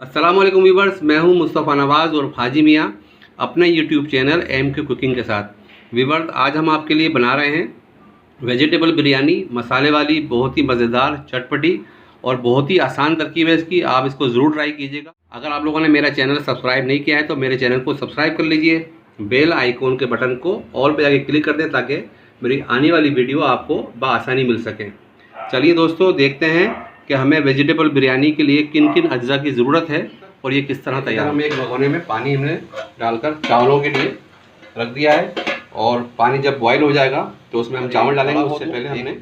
अस्सलामुअलैकुम व्यूवर्स, मैं हूं मुस्तफ़ा नवाज़ और फाजी मियाँ अपने यूट्यूब चैनल MK कुकिंग के साथ। व्यूवर्स, आज हम आपके लिए बना रहे हैं वेजिटेबल बिरयानी, मसाले वाली, बहुत ही मज़ेदार, चटपटी और बहुत ही आसान तरकीब है इसकी। आप इसको ज़रूर ट्राई कीजिएगा। अगर आप लोगों ने मेरा चैनल सब्सक्राइब नहीं किया है तो मेरे चैनल को सब्सक्राइब कर लीजिए। बेल आइकॉन के बटन को ऑल पे जाके क्लिक कर दें ताकि मेरी आने वाली वीडियो आपको बआसानी मिल सके। चलिए दोस्तों, देखते हैं कि हमें वेजिटेबल बिरयानी के लिए किन किन अज्जा की ज़रूरत है और ये किस तरह तैयार। हम एक भगोने में पानी हमने डालकर चावलों के लिए रख दिया है और पानी जब बॉईल हो जाएगा तो उसमें हम चावल डालेंगे। उससे पहले हमने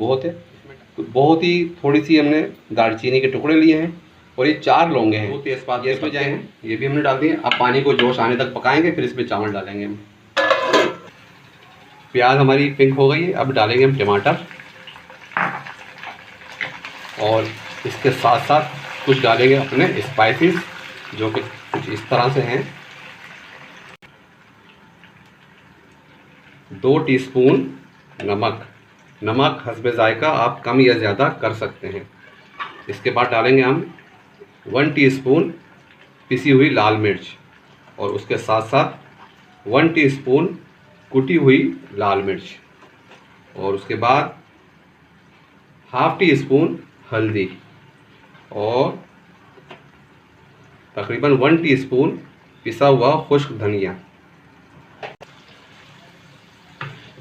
बहुत ही थोड़ी सी हमने दालचीनी के टुकड़े लिए हैं और ये 4 लौंगे हैं, 2 तेज़पात इसमें जाएंगे, ये भी हमने डाल दिए। अब पानी को जोश आने तक पकाएंगे, फिर इसमें चावल डालेंगे हम। प्याज हमारी पिंक हो गई है, अब डालेंगे हम टमाटर और इसके साथ साथ कुछ डालेंगे अपने स्पाइसेस जो कि कुछ इस तरह से हैं। 2 टीस्पून नमक हस्बे जायका, आप कम या ज़्यादा कर सकते हैं। इसके बाद डालेंगे हम 1 टीस्पून पिसी हुई लाल मिर्च और उसके साथ साथ 1 टीस्पून कुटी हुई लाल मिर्च और उसके बाद ½ टीस्पून हल्दी और तकरीबन 1 टीस्पून पिसा हुआ खुश्क धनिया।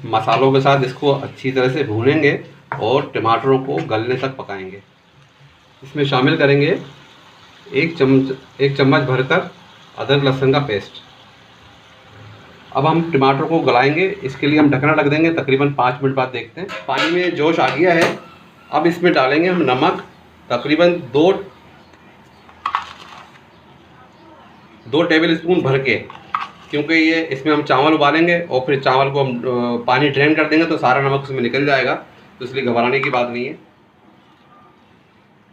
मसालों के साथ इसको अच्छी तरह से भूनेंगे और टमाटरों को गलने तक पकाएंगे। इसमें शामिल करेंगे 1 चम्मच भरकर अदरक लहसुन का पेस्ट। अब हम टमाटर को गलाएंगे, इसके लिए हम ढकना रख देंगे। तकरीबन 5 मिनट बाद देखते हैं। पानी में जोश आ गया है, अब इसमें डालेंगे हम नमक, तकरीबन 2 टेबल स्पून भर के, क्योंकि ये इसमें हम चावल उबालेंगे और फिर चावल को हम पानी ड्रेन कर देंगे तो सारा नमक उसमें निकल जाएगा, तो इसलिए घबराने की बात नहीं है।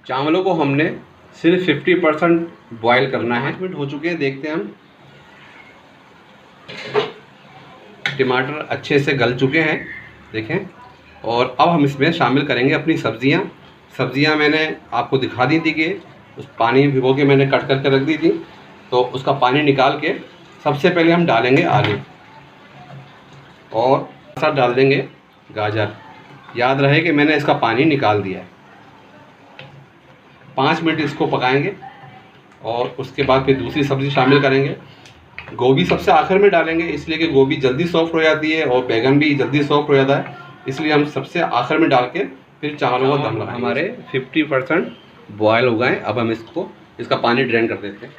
चावलों को हमने सिर्फ 50% बॉयल करना है। 5 मिनट हो चुके हैं, देखते हैं हम। टमाटर अच्छे से गल चुके हैं, देखें। और अब हम इसमें शामिल करेंगे अपनी सब्जियां मैंने आपको दिखा दी थी कि उस पानी में भिगो के मैंने कट करके रख दी थी, तो उसका पानी निकाल के सबसे पहले हम डालेंगे आलू और साथ डाल देंगे गाजर। याद रहे कि मैंने इसका पानी निकाल दिया है। 5 मिनट इसको पकाएंगे और उसके बाद फिर दूसरी सब्ज़ी शामिल करेंगे। गोभी सबसे आखिर में डालेंगे, इसलिए कि गोभी जल्दी सॉफ्ट हो जाती है और बैगन भी जल्दी सॉफ्ट हो जाता है, इसलिए हम सबसे आखिर में डाल के फिर चावलों को दम लगाएंगे। हमारे 50% बॉयल हो गए। अब हम इसका पानी ड्रेन कर देते हैं।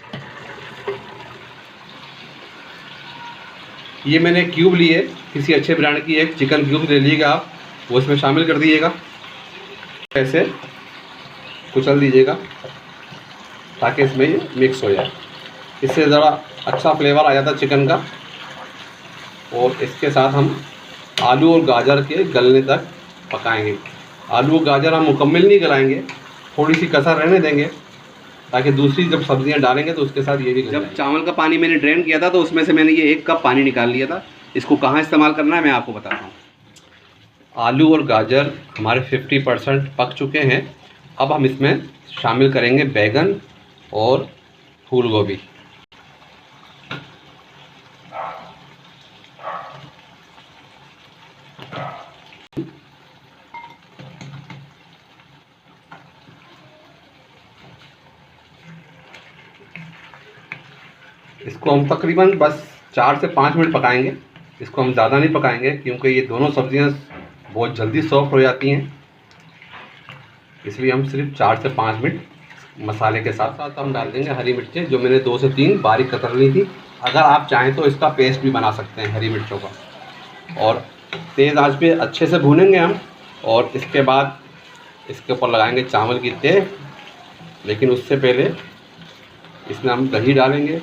ये मैंने क्यूब लिए, किसी अच्छे ब्रांड की एक चिकन क्यूब ले लीजिएगा आप, वो इसमें शामिल कर दीजिएगा। ऐसे कुचल दीजिएगा ताकि इसमें ये मिक्स हो जाए, इससे ज़रा अच्छा फ्लेवर आ जाता है चिकन का। और इसके साथ हम आलू और गाजर के गलने तक पकाएंगे। आलू और गाजर हम मुकम्मल नहीं गलाएंगे, थोड़ी सी कसर रहने देंगे ताकि दूसरी जब सब्जियां डालेंगे तो उसके साथ ये भी। जब चावल का पानी मैंने ड्रेन किया था तो उसमें से मैंने ये 1 कप पानी निकाल लिया था। इसको कहाँ इस्तेमाल करना है मैं आपको बताता हूँ। आलू और गाजर हमारे 50% पक चुके हैं। अब हम इसमें शामिल करेंगे बैगन और फूल गोभी। इसको हम तकरीबन बस 4 से 5 मिनट पकाएंगे। इसको हम ज़्यादा नहीं पकाएंगे क्योंकि ये दोनों सब्जियां बहुत जल्दी सॉफ्ट हो जाती हैं, इसलिए हम सिर्फ 4 से 5 मिनट मसाले के साथ साथ हम डाल देंगे हरी मिर्चें, जो मैंने 2 से 3 बारीक कतर ली थी। अगर आप चाहें तो इसका पेस्ट भी बना सकते हैं हरी मिर्चों का। और तेज़ आंच पे अच्छे से भूनेंगे हम और इसके बाद इसके ऊपर लगाएंगे चावल की तह। लेकिन उससे पहले इसमें हम दही डालेंगे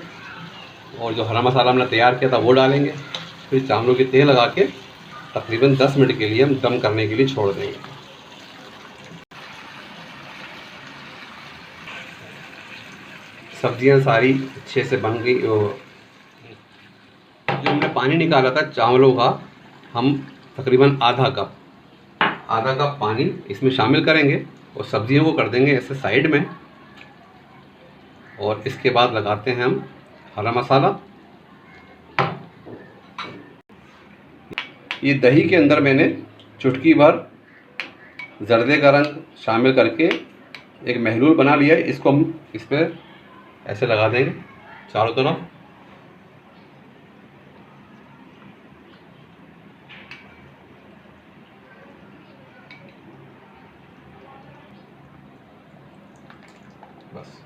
और जो हरा मसाला हमने तैयार किया था वो डालेंगे। फिर चावलों की तह लगा के तकरीबन 10 मिनट के लिए हम दम करने के लिए छोड़ देंगे। सब्जियां सारी अच्छे से बन गई। जो हमने पानी निकाला था चावलों का, हम तकरीबन आधा कप पानी इसमें शामिल करेंगे और सब्जियों को कर देंगे ऐसे साइड में। और इसके बाद लगाते हैं हम हरा मसाला। ये दही के अंदर मैंने चुटकी भर जर्दे का रंग शामिल करके एक महलूल बना लिया है। इसको हम इस पर ऐसे लगा देंगे चारों तरफ। बस।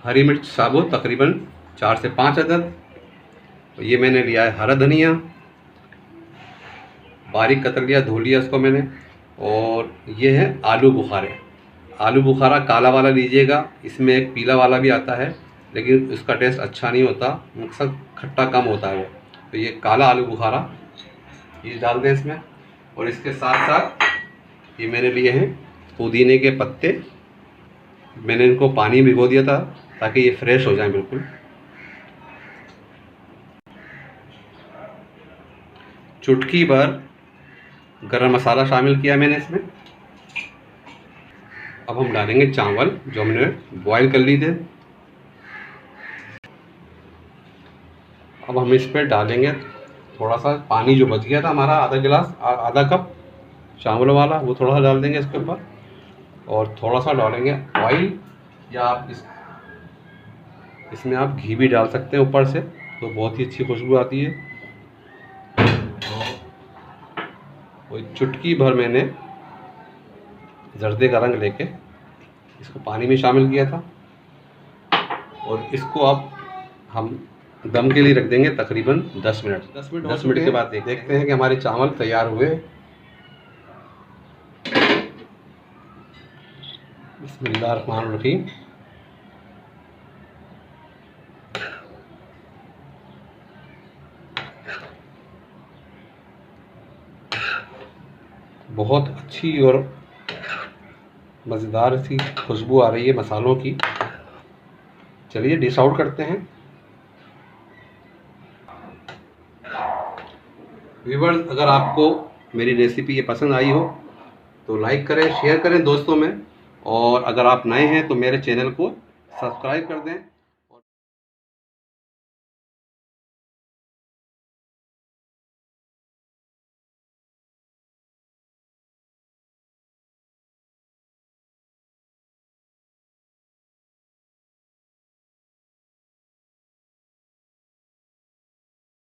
हरी मिर्च साबुत तकरीबन 4 से 5 अदद। ये मैंने लिया है हरा धनिया, बारीक कतर लिया, धो लिया इसको मैंने। और ये है आलू बुखारे। आलू बुखारा काला वाला लीजिएगा, इसमें एक पीला वाला भी आता है लेकिन उसका टेस्ट अच्छा नहीं होता, मकसद खट्टा कम होता है वो। तो ये काला आलू बुखारा ये डाल दें इसमें। और इसके साथ साथ ये मैंने लिए हैं पुदीने के पत्ते। मैंने इनको पानी में भिगो दिया था ताकि ये फ्रेश हो जाए बिल्कुल। चुटकी भर गरम मसाला शामिल किया मैंने इसमें। अब हम डालेंगे चावल जो हमने बॉईल कर लिए थे। अब हम इस पर डालेंगे थोड़ा सा पानी जो बच गया था हमारा, आधा गिलास, आधा कप चावल वाला, वो थोड़ा सा डाल देंगे इसके ऊपर। और थोड़ा सा डालेंगे ऑयल, या आप इसमें आप घी भी डाल सकते हैं ऊपर से, तो बहुत ही अच्छी खुशबू आती है। और चुटकी भर मैंने जर्दे का रंग लेके इसको पानी में शामिल किया था। और इसको अब हम दम के लिए रख देंगे तकरीबन 10 मिनट। 10 मिनट के बाद देखते हैं कि हमारे चावल तैयार हुए। बिस्मिल्लाहिर्रहमानिर्रहीम। बहुत अच्छी और मज़ेदार सी खुशबू आ रही है मसालों की। चलिए डिश आउट करते हैं। व्यूअर्स, अगर आपको मेरी रेसिपी ये पसंद आई हो तो लाइक करें, शेयर करें दोस्तों में। और अगर आप नए हैं तो मेरे चैनल को सब्सक्राइब कर दें।